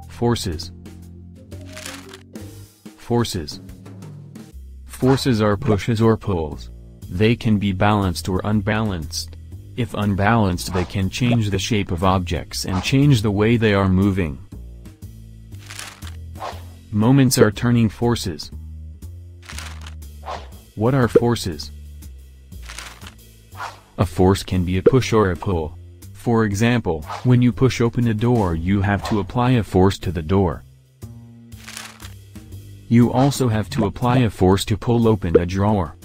Forces. Forces. Forces are pushes or pulls. They can be balanced or unbalanced. If unbalanced, they can change the shape of objects and change the way they are moving. Moments are turning forces. What are forces? A force can be a push or a pull. For example, when you push open a door, you have to apply a force to the door. You also have to apply a force to pull open a drawer.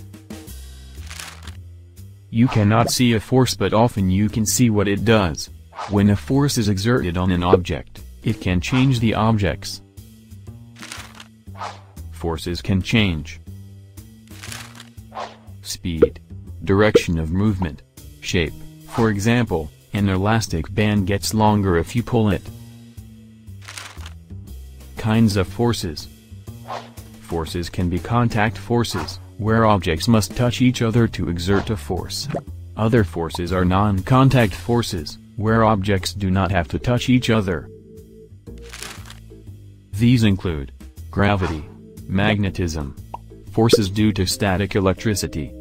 You cannot see a force, but often you can see what it does. When a force is exerted on an object, it can change the objects. Forces can change speed, direction of movement, shape. For example, an elastic band gets longer if you pull it. Kinds of forces. Forces can be contact forces, where objects must touch each other to exert a force. Other forces are non-contact forces, where objects do not have to touch each other. These include gravity, magnetism, forces due to static electricity.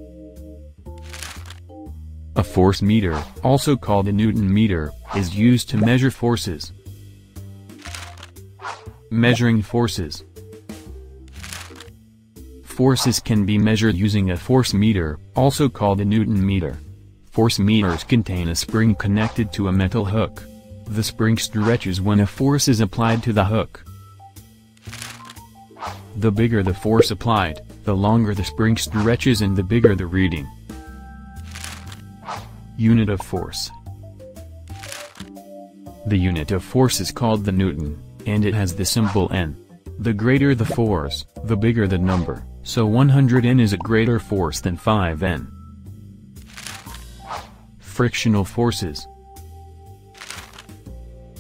A force meter, also called a Newton meter, is used to measure forces. Measuring forces. Forces can be measured using a force meter, also called a Newton meter. Force meters contain a spring connected to a metal hook. The spring stretches when a force is applied to the hook. The bigger the force applied, the longer the spring stretches and the bigger the reading. Unit of force. The unit of force is called the Newton, and it has the symbol N. The greater the force, the bigger the number, so 100 N is a greater force than 5 N. Frictional forces.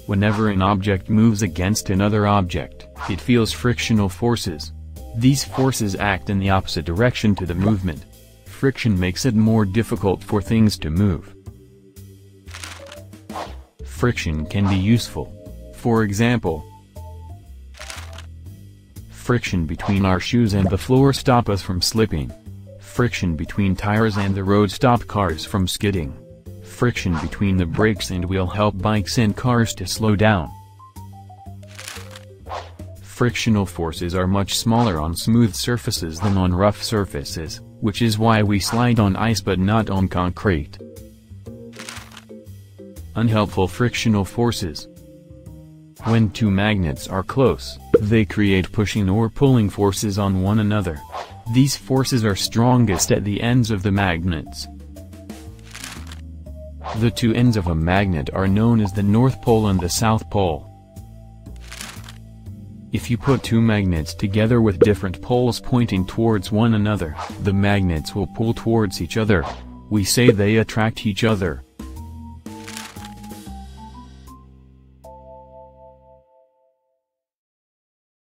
Whenever an object moves against another object, it feels frictional forces. These forces act in the opposite direction to the movement. Friction makes it more difficult for things to move. Friction can be useful. For example, friction between our shoes and the floor stop us from slipping. Friction between tires and the road stop cars from skidding. Friction between the brakes and wheel help bikes and cars to slow down. Frictional forces are much smaller on smooth surfaces than on rough surfaces, which is why we slide on ice but not on concrete. Unhelpful frictional forces. When two magnets are close, they create pushing or pulling forces on one another. These forces are strongest at the ends of the magnets. The two ends of a magnet are known as the North Pole and the South Pole. If you put two magnets together with different poles pointing towards one another, the magnets will pull towards each other. We say they attract each other.